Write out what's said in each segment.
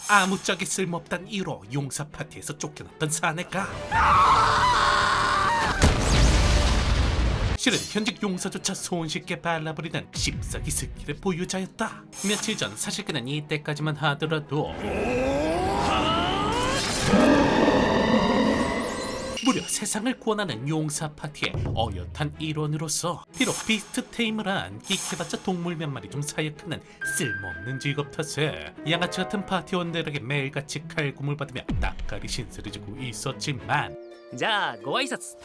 아무짝에 쓸모없단 이유로 용사 파티에서 쫓겨났던 사내가 실은 현직 용사조차 손쉽게 발라버리는 씹사기 스킬의 보유자였다. 며칠 전 사실 그는 이때까지만 하더라도 무려 세상을 구원하는 용사 파티의 어엿한 일원으로서 비록 비스트 테임을 한 끼케봤자 동물 몇 마리 좀 사육하는 쓸모없는 직업 탓에 양아치 같은 파티원들에게 매일같이 칼굼을 받으며 따까리 신세를 지고 있었지만 じゃあご挨拶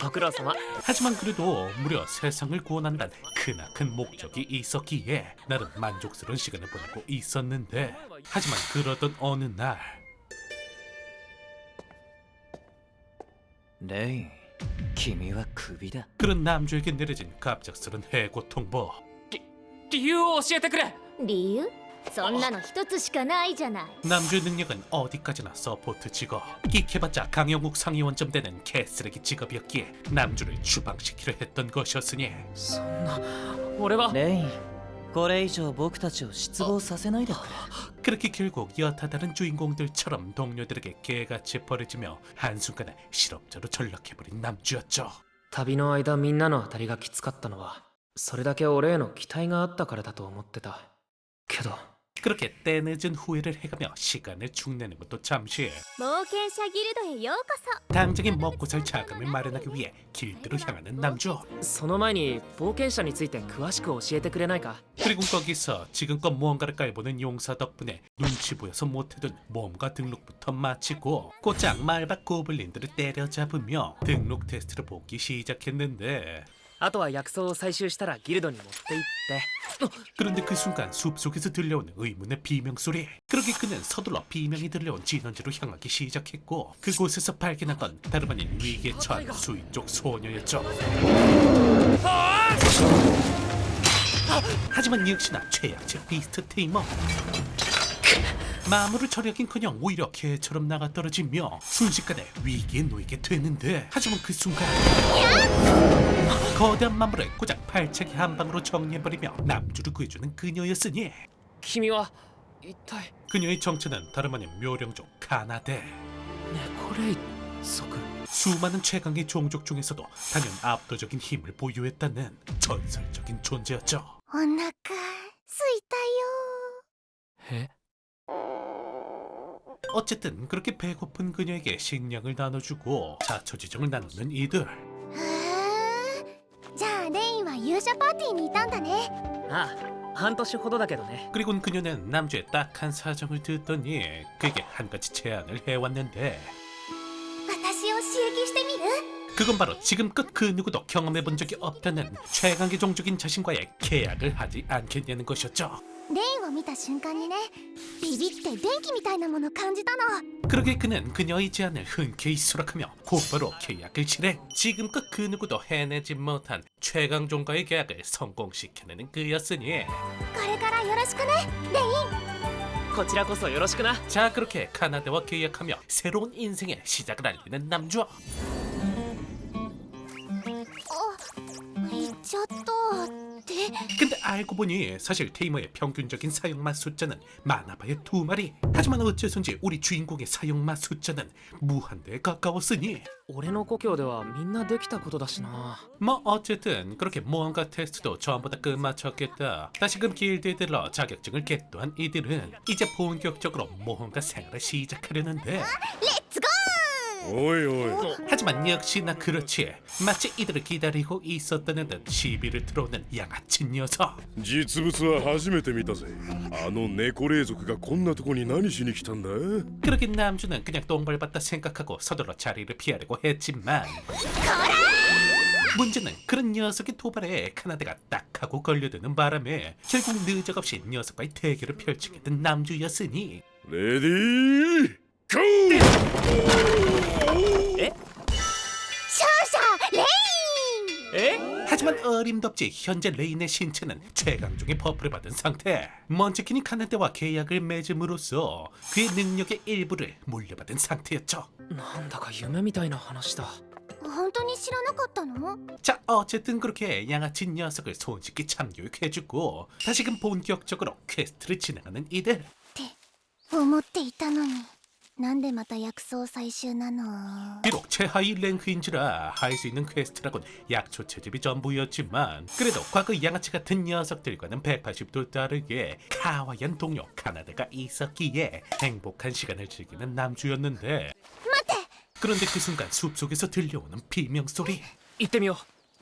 ご苦労様 하지만 그래도 무려 세상을 구원한다는 크나큰 목적이 있었기에 나름 만족스러운 시간을 보내고 있었는데 하지만 그러던 어느 날 レイン君はクビだ 그런 남주에게 내려진 갑작스런 해고 통보. 理由を教えてくれ理由そんなの一つしかないじゃない 남주의 능력은 어디까지나 서포트 직업. 끼케봤자 강영국 상위 원점 되는 개쓰레기 직업이었기에 남주를 추방시키려 했던 것이었으니 そんな俺はレインこれ以上僕たちを失望させないでくれ 그렇게 결국 여타 다른 주인공들처럼 동료들에게 개같이 버려지며 한순간에 실업자로 전락해버린 남주였죠. 旅の間みんなの当たりがきつかったのはそれだけ俺への期待があったからだと思ってたけど 그렇게 때늦은 후회를 해가며 시간을 축내는 것도 잠시 冒険者ギルドへようこそ 당장에 먹고 살 자금을 마련하기 위해 길드로 향하는 남주. その前に冒険者について詳しく教えてくれないか 그리고 거기서 지금껏 무언가를 깔보는 용사 덕분에 눈치 보여서 못해둔 모험가 등록부터 마치고 곧장 마을밖 고블린들을 때려잡으며 등록 테스트를 보기 시작했는데 あとは薬草を採集したらギルドに持って行って 그런데 그 순간 숲속에서 들려오는 의문의 비명소리. 그렇게 그는 서둘러 비명이 들려온 진원지로 향하기 시작했고 그곳에서 발견한 건 다름 아닌 위기에 처한 수인족 소녀였죠. 하지만 역시나 최약체 비스트 테이머. 마무를 처리하긴커녕 오히려 개처럼 나가떨어지며 순식간에 위기에 놓이게 되는데 하지만 그 순간 거대한 마물을 고작 발차기 한 방으로 정리해버리며 남주를 구해주는 그녀였으니 君は一体 그녀의 정체는 다름 아닌 묘령족 카나데. 猫レイ族 수많은 최강의 종족 중에서도 단연 압도적인 힘을 보유했다는 전설적인 존재였죠. お腹すいたよ え 어쨌든 그렇게 배고픈 그녀에게 식량을 나눠주고 자초지종을 나누는 이들. へえじゃあレインは勇者パーティーにいたんだねああ半年ほどだけどね 그리곤 그녀는 남주의 딱한 사정을 듣더니 그에게 한 가지 제안을 해왔는데 私を刺激してみる 그건 바로 지금껏 그 누구도 경험해본 적이 없다는 최강의 종족인 자신과의 계약을 하지 않겠냐는 것이었죠. レインを見た瞬間にねビビって電気みたいなもの感じたの 그러게 그는 그녀의 제안을 흔쾌히 수락하며 곧바로 계약을 실행. 지금껏 그 누구도 해내지 못한 최강종과의 계약을 성공시켜내는 그였으니 これからよろしくねレインこちらこそよろしくな 자 그렇게 카나데와 계약하며 새로운 인생의 시작을 알리는 남주. 行っちゃったって 근데 알고 보니 사실 테이머의 평균적인 사용맛 숫자는 많아봐야 2마리. 하지만 어째선지 우리 주인공의 사용맛 숫자는 무한대에 가까웠으니 俺の故郷ではみんなできたことだしな 뭐 어쨌든 그렇게 모험가 테스트도 전부 다 끝마쳤겠다. 다시금 길드에 들러 자격증을 겟도한 이들은 이제 본격적으로 모험가 생활을 시작하려는데 レッツゴーおいおい 하지만 역시나 그렇지. 마치 이들을 기다리고 있었다는 듯 시비를 들어오는 양아치 녀석. 実物は初めて見たぜあの猫霊族がこんなとこに何しに来たんだ 그러긴 남주는 그냥 똥벌받다 생각하고 서둘러 자리를 피하려고 했지만 문제는 그런 녀석의 도발에 카나데가 딱 하고 걸려드는 바람에 결국 느적없이 녀석과의 대결을 펼치게 된 남주였으니 レディーゴー 勝者レイン え 하지만 어림덥지 현재 레인의 신체는 최강종의 버프를 받은 상태. 먼치킨이 카나데와 계약을 맺음으로써 그의 능력의 일부를 물려받은 상태였죠. なんだか夢みたいな話だ本当に知らなかったの？ 자, 어쨌든 그렇게 양아치 녀석을 손쉽게 참교육해주고 다시금 본격적으로 퀘스트를 진행하는 이들. 思っていたのになんでまた薬草採集なの？ 비록 최하위 랭크인지라 할 수 있는 퀘스트라곤 약초 채집이 전부였지만 그래도 과거 양아치 같은 녀석들과는 180도 다르게 카와이한 동료 카나데가 있었기에 행복한 시간을 즐기는 남주였는데 그런데 그 순간 숲속에서 들려오는 비명소리. 行ってみよ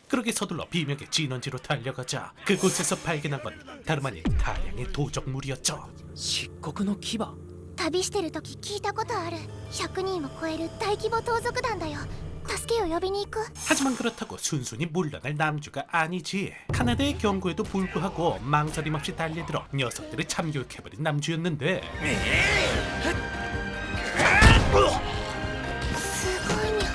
그렇게 서둘러 비명의 진원지로 달려가자 그곳에서 발견한 건 다름 아닌 다량의 도적물이었죠. う漆黒の牙旅してる時聞いたことある。100人を超える大規模盗賊団だよ。助けを呼びに行く。 하지만 그렇다고 순순히 물러날 남주가 아니지. 카나다의 경고에도 불구하고 망설임 없이 달려들어 녀석들을 참교육해버린 남주였는데 すごいにゃ。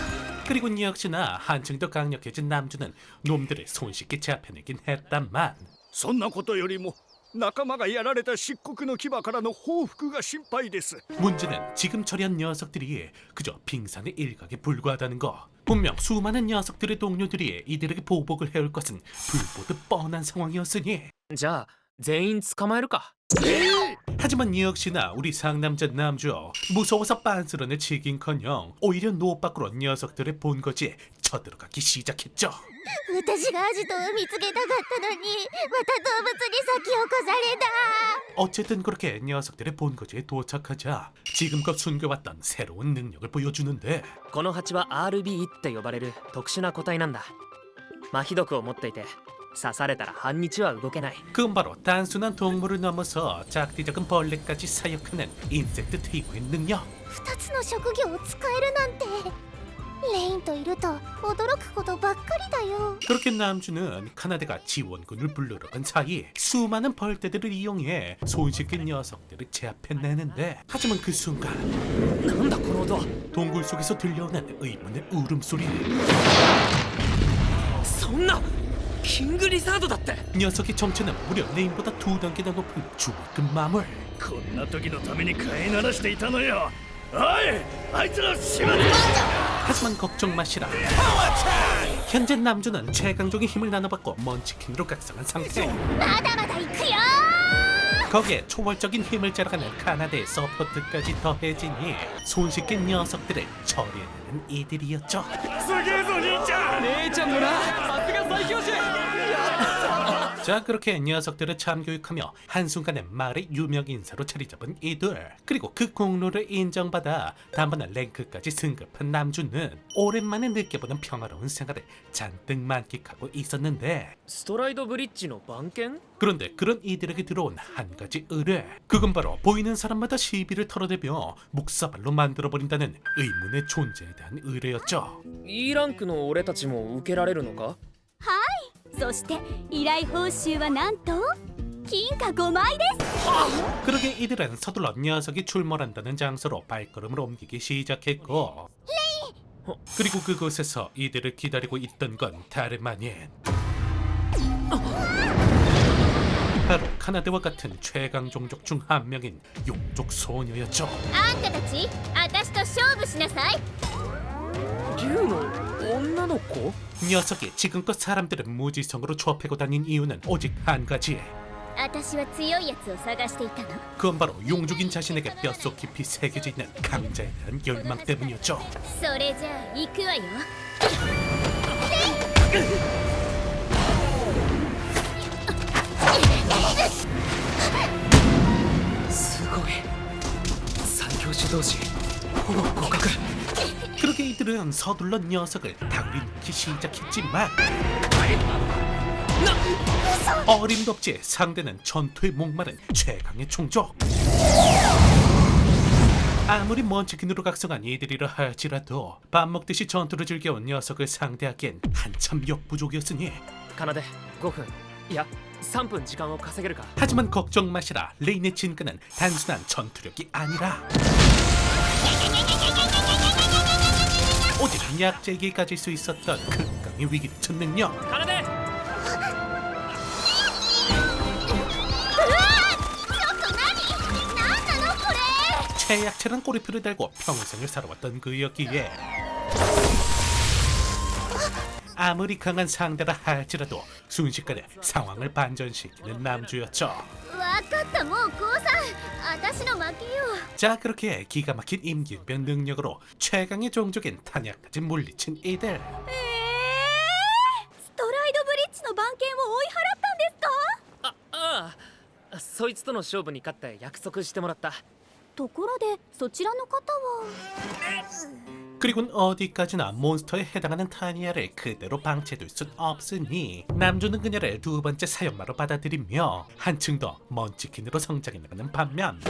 그리고 역시나 한층 더 강력해진 남주는 놈들을 손쉽게 잡혀내긴 했단만 そんなことよりも仲間がやられた漆黒の牙からの報復が心配です。 문제는 지금 처리한 녀석들이 그저 빙산의 일각에 불과하다는 거. 분명 수많은 녀석들의 동료들이 이들에게 보복을 해올 것은 불보듯 뻔한 상황이었으니 じゃあ全員捕まえるか 하지만 역시나 우리 상남자 남주 무서워서 빤스런을 치긴커녕 오히려 노 밖으로 녀석들의 본거지에 쳐들어가기 시작했죠. 私がアジトを見つけたかったのにまた動物に先を越された。 어쨌든 그렇게 녀석들의 본거지에 도착하자 지금껏 숨겨왔던 새로운 능력을 보여주는데 この蜂は RB って呼ばれる特殊な個体なんだ麻痺毒を持っていて刺されたら半日は動けない 그건 바로 단순한 동물을 넘어서 작디작은 벌레까지 사육하는 인섹트 테이머의 능력. 2つの職業を使えるなんて。レインといると驚くことばっかりだよ。 그렇게 남주는 카나데가 지원군을 불러러 간 사이 수많은 벌떼들을 이용해 손쉽게 녀석들을 제압해내는데 하지만 그 순간 なんだこの音は 동굴 속에서 들려오는 의문의 울음소리는 そんなキングリザードだって 녀석의 정체는 무려 레인보다 2단계나 높은 주먹급 마물. こんな時のために飼いならしていたのよ。おい、あいつら始末。 하지만 걱정 마시라. 현재 남주는 최강적인 힘을 나눠받고 먼치킨으로 각성한 상태. まだまだ行くよ。 거기에 초월적인 힘을 자랑하는 카나다의 서포트까지 더해지니 손쉽게 녀석들을 처리해내는 이들이었죠. すげえぞ兄ちゃん。姉ちゃんもなさすが最強種 자, 그렇게 녀석들을 참교육하며 한순간에 마을의 유명 인사로 자리 잡은 이들. 그리고 그 공로를 인정받아 단번에 랭크까지 승급한 남주는 오랜만에 느껴보는 평화로운 생활을 잔뜩 만끽하고 있었는데 ストライドブリッジの番犬 그런데 그런 이들에게 들어온 한 가지 의뢰. 그건 바로 보이는 사람마다 시비를 털어대며 목사발로 만들어버린다는 의문의 존재에 대한 의뢰였죠. E ランクの俺たちも受けられるのかそして依頼報酬はなんと金貨5枚です。 그러게 이들은 서둘러 녀석이 출몰한다는 장소로 발걸음을 옮기기 시작했고 그리고 그곳에서 이들을 기다리고 있던 건 다름 아닌 바로 카나다와 같은 최강 종족 중 한 명인 용족 소녀였죠. あんたたち私と勝負しなさい。竜の女の子 녀석이 지금껏 사람들을 무지성으로 조합하고 다닌 이유는 오직 한 가지. 私は強いやつを探していたの。 그건 바로 용족인 자신에게 뼛속 깊이 새겨져 있는 강자에 대한 열망 때문이었죠. それじゃあ行くわよ。すごい最強種同士ほぼ互角 그렇게 이들은 서둘러 녀석을 다구리 넣기 시작했지만 어림도 없이 상대는 전투에 목마른 최강의 총족. 아무리 먼치킨으로 각성한 이들이라 할지라도 밥 먹듯이 전투를 즐겨온 녀석을 상대하기엔 한참 역부족이었으니 奏で5分いや3分時間を稼げるか 하지만 걱정 마시라. 레인의 진가는 단순한 전투력이 아니라 오직 약제에게 가질 수 있었던 극강의 위기를 능력. 奏で최약체란 꼬리표를 달고 평생을 살아왔던 그였기에 아무리 강한 상대라 할지라도 순식간에 상황을 반전시키는 남주였죠. わかったもう降参私の負けよ 자, 그렇게 기가 막힌 임기응변 능력으로 최강의 종족인 타냐까지 물리친 이들. ストライドブリッジの番犬を追い払ったんですか？ああ、そいつとの勝負に勝って約束してもらった。ところでそちらの方は 그리곤 어디까지나 몬스터에 해당하는 타니아를 그대로 방치해둘 순 없으니 남주는 그녀를 두 번째 사형마로 받아들이며 한층 더 먼치킨으로 성장해 나가는 반면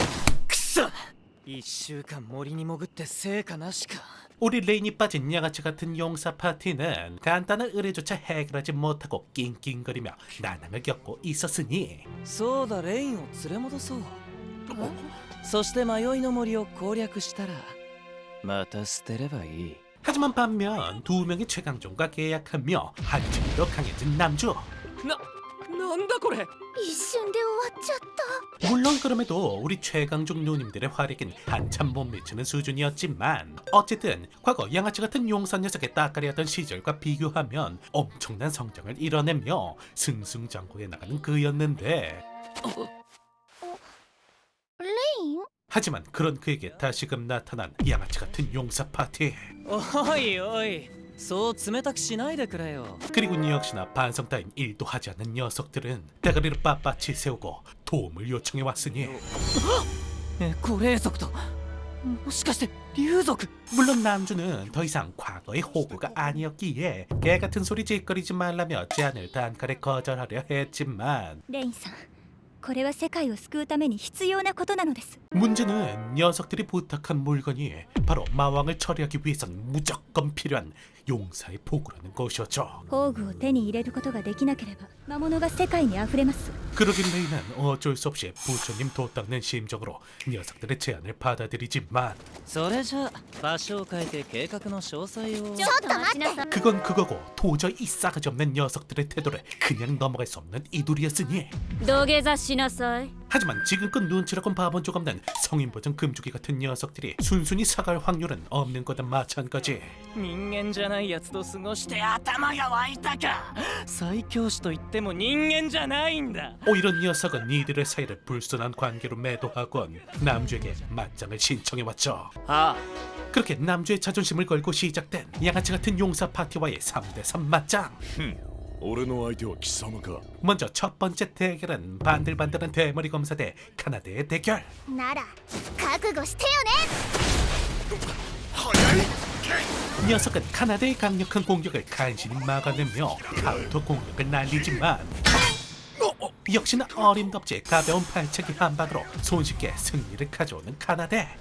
1週間森に潜って成果なしか。 우리 레인이 빠진 양아치 같은 용사 파티는 간단한 의뢰조차 해결하지 못하고 낑낑거리며 난항을 겪고 있었으니 そうだレインを連れ戻そう。そして迷いの森を攻略したらまた捨てればいい。 하지만 반면 두 명의 최강종과 계약하며 한층 더 강해진 남주. なんだこれ。一瞬で終わっちゃった 물론 그럼에도 우리 최강종 누님들의 활약은 한참 못 미치는 수준이었지만 어쨌든 과거 양아치 같은 용사 녀석의 따까리였던 시절과 비교하면 엄청난 성장을 이뤄내며 승승장구해 나가는 그였는데 レイン 하지만 그런 그에게 다시금 나타난 양아치 같은 용사 파티. おいおい、そう冷たくしないでくれよ。 그리고 역시나 반성 따윈 일도 하지 않는 녀석들은 대가리를 빳빳이 세우고 도움을 요청해 왔으니 古霊族ともしかして竜族。 물론 남주는 더 이상 과거의 호구가 아니었기에 개같은 소리 짓거리지 말라며 제안을 단칼에 거절하려 했지만 レインさん、これは世界を救うために必要なことなのです。 문제는 녀석들이 부탁한 물건이 바로 마왕을 처리하기 위해선 무조건 필요한 용사의 보고라는 것이었죠. 宝具を手に入れることができなければ魔物が世界にあふれます。 그러긴 레이는 어쩔 수 없이 부처님 도 닦는 심정으로 녀석들의 제안을 받아들이지만 それじゃ場所を変えて計画の詳細を。ちょっと待ちなさい。 그건 그거고 도저히 이 싸가지 없는 녀석들의 태도를 그냥 넘어갈 수 없는 이들이었으니 土下座しなさい。 하지만 지금껏 눈치라곤 봐본 적 없는 성인 버전 금주기 같은 녀석들이 순순히 사갈 확률은 없는 거다 마찬가지. 人間じゃないやつと過ごして頭が湧いたか。最強種と言っても人間じゃないんだ。 오히려 녀석은 이들의 사이를 불순한 관계로 매도하곤 남주에게 맞짱을 신청해왔죠. ああ、 그렇게 남주의 자존심을 걸고 시작된 양아치 같은 용사 파티와의 3대3 맞짱. 俺の相手は貴様か。 먼저 첫 번째 대결은 반들반들한 대머리 검사 대 카나데의 대결. なら覚悟してよね 녀석은 카나데의 강력한 공격을 간신히 막아내며 카운터 공격을 날리지만 역시나 어림덥지 가벼운 발차기 한 방으로 손쉽게 승리를 가져오는 카나데.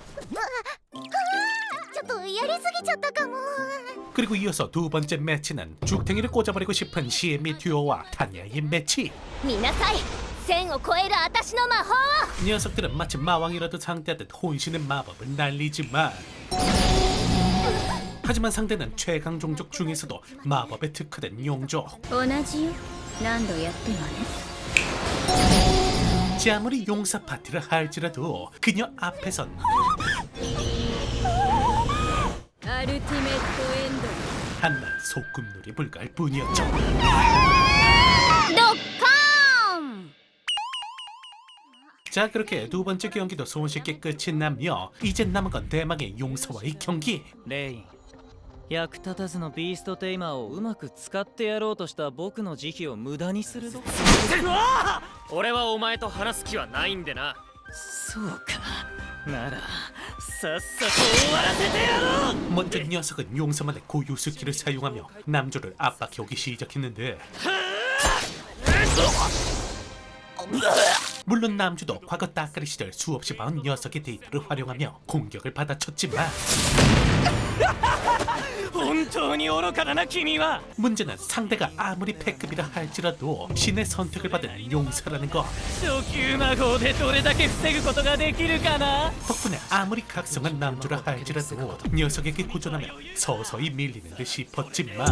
ちょっとやりすぎちゃったかも 그리고 이어서 두 번째 매치는 죽탱이를 꽂아버리고 싶은 시에미 듀오와 타니아의 매치. 見なさい1000を超える私の魔法 녀석들은 마치 마왕이라도 상대하듯 혼신의 마법을 날리지만 하지만 상대는 최강 종족 중에서도 마법에 특화된 용족. 同じよ。何度やってもね。 아무리 용사 파티를 할지라도 그녀 앞에선 アルティメットエンド。 한낱 소꿉놀이 불가할 뿐이었죠. ドッカーン。 자, 그렇게 두 번째 경기도 손쉽게 끝이 나며 이젠 남은 건 대망의 용사와의 경기. レイン、役立たずのビーストテイマーをうまく使ってやろうとした僕の慈悲を無駄にするぞ。俺はお前と話す気はないんでな。そうか。ならさっさと終わらせてやろう。 먼저 녀석은 용사만의 고유 스킬을 사용하며 남주를 압박해오기 시작했는데 물론 남주도 과거 따까리 시절 수없이 봐온 녀석의 데이터를 활용하며 공격을 받아쳤지만 本当に愚かだな君は。 문제는 상대가 아무리 패급이라 할지라도 신의 선택을 받은 용사라는 것. 初級魔法でどれだけ防ぐことができるかな。 덕분에 아무리 각성한 남주라 할지라도 녀석에게 고전하며 서서히 밀리는 듯 싶었지만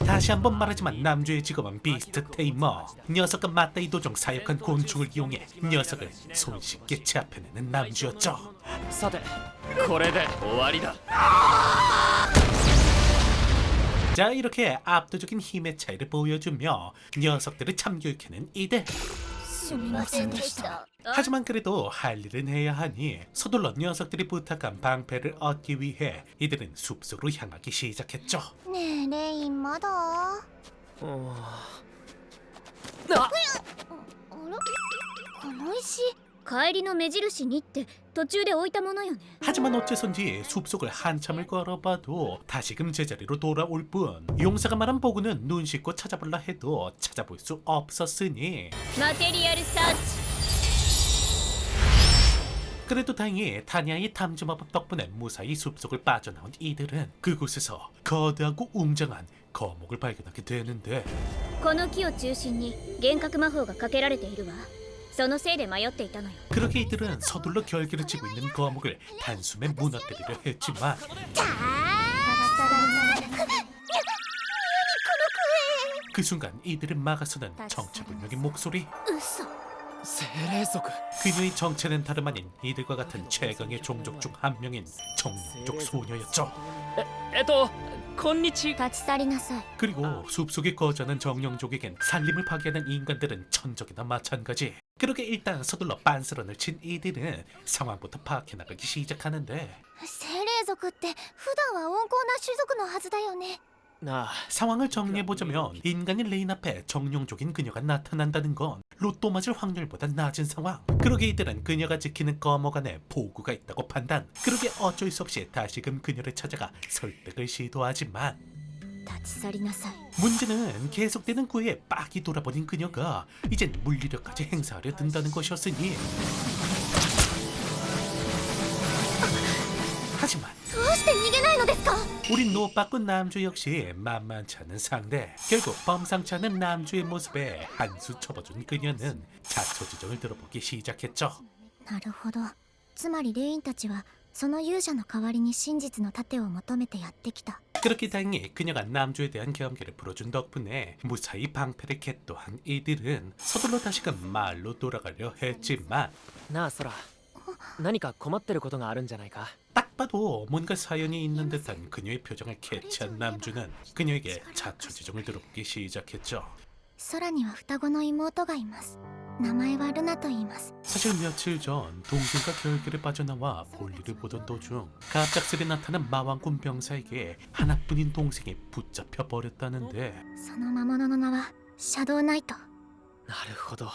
다시 한번 말하지만 남주의 직업은 비스트 테이머. 녀석과 맞다이 도중 사역한 곤충을 이용해 녀석을 손쉽게 제압해내는 남주였죠. さてこれで終わりだ。 자, 이렇게 압도적인 힘의 차이를 보여주며 녀석들을 참교육해낸 이들. すみませんでした 하지만 그래도 할 일은 해야 하니 서둘러 녀석들이 부탁한 방패를 얻기 위해 이들은 숲속으로 향하기 시작했죠. ねえレインまだああれこの石帰りの目印にって途中で置いたものよね 하지만 어째선지 숲속을 한참을 걸어봐도 다시금 제자리로 돌아올 뿐 용사가 말한 보고는 눈 씻고 찾아볼라 해도 찾아볼 수 없었으니 マテリアルサーチ 그래도 다행히 타니아의 탐지마법 덕분에 무사히 숲속을 빠져나온 이들은 그곳에서 거대하고 웅장한 거목을 발견하게 되는데 この木を中心に幻覚魔法がかけられているわそのせいで迷っていたのよ 그렇게 이들은 서둘러 결계를 치고 있는 거목을 단숨에 무너뜨리려 했지만 じゃあこ 그 순간 이들을 막아서는 정체불명의 목소리 の嘘精霊族 그녀의 정체는 다름 아닌 이들과 같은 최강의 종족 중 한 명인 정족 소녀였죠. こんにち立ち去りなさい 그리고 숲속에 거주하는 정령족에겐 살림을 파괴하는 인간들은 천적이나 마찬가지. 그렇게 일단 서둘러 빤스런을 친 이들은 상황부터 파악해 나가기 시작하는데 精霊族って普段は温厚な種族のはずだよねなあ 상황을 정리해보자면 인간인 레인 앞에 정령족인 그녀가 나타난다는 건 로또 맞을 확률보다 낮은 상황. 그러게 이들은 그녀가 지키는 거목 안에 보구가 있다고 판단. 그러게 어쩔 수 없이 다시금 그녀를 찾아가 설득을 시도하지만 立ち去りなさい 문제는 계속되는 구애에 빡이 돌아버린 그녀가 이젠 물리력까지 행사하려 든다는 것이었으니 하지만 どうして逃げないのですか 우리 노빠꾼 남주 역시 만만치 않은 상대. 결국 범상치 않은 남주의 모습에 한수 쳐버준 그녀는 자초지종을 들어보기 시작했죠. なるほどつまりレインたちはその勇者の代わりに真実の盾を求めてやってきた 그렇게 다행히 그녀가 남주에 대한 경계를 풀어준 덕분에 무사히 방패를 겟도한 이들은 서둘러 다시금 마을로 돌아가려 했지만 なあソラ何か困ってることがあるんじゃないか 딱 봐도 뭔가 사연이 있는 듯한 그녀의 표정을 캐치한 남주는 그녀에게 자초지종을 들어보기 시작했죠. 空には双子の妹がいます名前はルナと言います 사실 며칠 전 동생과 결계를 빠져나와 볼일을 보던 도중 갑작스레 나타난 마왕군 병사에게 하나뿐인 동생이 붙잡혀 버렸다는데 その魔物の名はシャドウナイトなるほど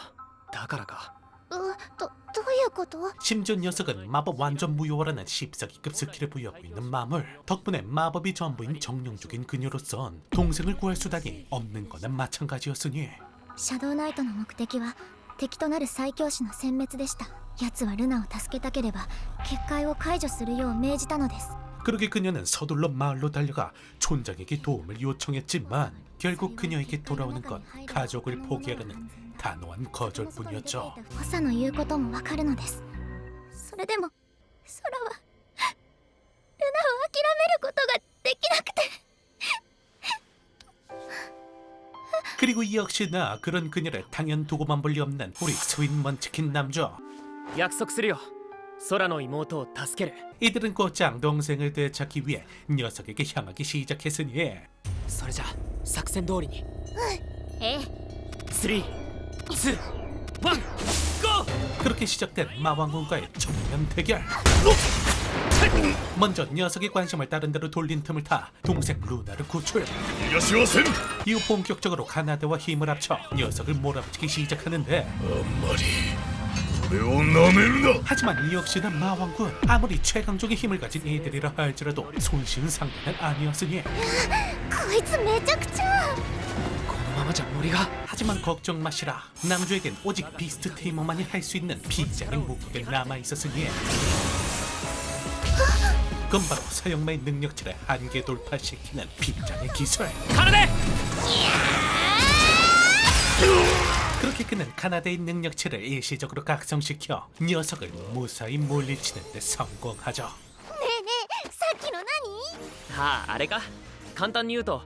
だからかどういうこと 심지어 녀석은 마법 완전 무효화라는 14기급 스킬을 부여하고 있는 마물. 덕분에 마법이 전부인 정령족인 그녀로선 동생을 구할 수단이 없는 거나 마찬가지였으니 シャドウナイトの目的は敵となる最強士の殲滅でした奴はルナを助けたければ結界を解除するよう命じたのです 그러게 그녀는 서둘러 마을로 달려가 촌장에게 도움을 요청했지만 결국 그녀에게 돌아오는 건 가족을 포기하려는 단호한 거절뿐이었죠. 補佐の言うこともわかるのですそれでも空はルナを諦めることができなくて 그리고 역시나 그런 그녀를 당연 두고만 볼 리 없는 우리 스윗먼치킨 남주. 約束するよ空の妹を助ける 이들은 곧장 동생을 되찾기 위해 녀석에게 향하기 시작했으니 それじゃ作戦通りにええ3、2、1、GO! 그렇게 시작된 마왕군과의 정면 대결. 먼저 녀석의 관심을 다른 데로 돌린 틈을 타 동생 루나를 구출. いらしません 이후 본격적으로 가나데와 힘을 합쳐 녀석을 몰아붙이기 시작하는데 あんまり俺をなめるな 하지만 역시나 마왕군 아무리 최강적인 힘을 가진 이들이라 할지라도 손쉬운 상대는 아니었으니 こいつめちゃくちゃこのままじゃ森が 하지만 걱정 마시라. 남주에겐 오직 비스트 테이머만이 할 수 있는 비장의 무기가 남아있었으니 그건 바로 서영마의 능력치를 한계 돌파시키는 비장의 기술. 奏で 그렇게 그는 카나다의 능력치를 일시적으로 각성시켜 녀석을 무사히 물리치는 데 성공하죠. ねえねえさっきの何はああれか簡単に言うと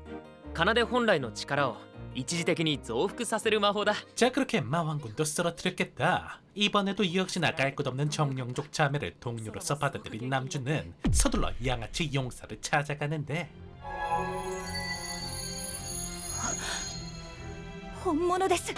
奏で本来の力を一時的に増幅させる魔法だ 자, 그렇게 마왕군도 쓰러뜨렸겠다. 이번에도 역시나 갈 것 없는 정령족 자매를 동료로서 받아들인 남주는 서둘러 양아치 용사를 찾아가는데 本物です。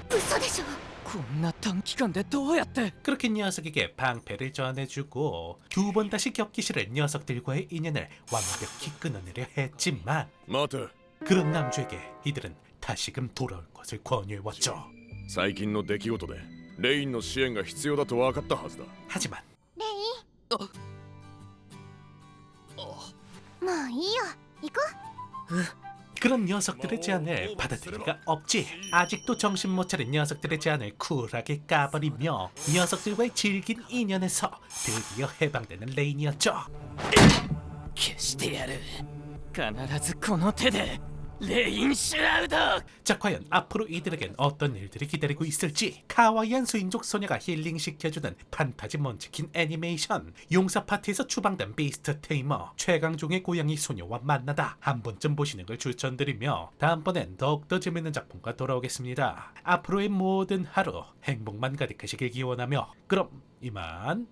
嘘でしょ。こんな短期間でどうやって 그렇게 녀석에게 방패를 전해주고 두 번 다시 겪기 싫을 녀석들과의 인연을 완벽히 끊어내려 했지만 待て 그런 남주에게 이들은 다시금 돌아올 것을 권유해왔죠. 最近の出来事でレインの支援が必要だと分かったはずだ 하지만 レイもういいよ行こ 그런 녀석들의 제안을 받아들일 리가 없지. 아직도 정신 못 차린 녀석들의 제안을 쿨하게 까버리며 녀석들과의 질긴 인연에서 드디어 해방되는 레인이었죠. 消してやる必ずこの手でレインシュラウド 자, 과연 앞으로 이들에겐 어떤 일들이 기다리고 있을지. 카와이한 수인족 소녀가 힐링시켜주는 판타지 먼치킨 애니메이션. 용사 파티에서 추방된 비스트 테이머 최강종의 고양이 소녀와 만나다 한 번쯤 보시는 걸 추천드리며 다음번엔 더욱더 재밌는 작품과 돌아오겠습니다. 앞으로의 모든 하루 행복만 가득하시길 기원하며 그럼 이만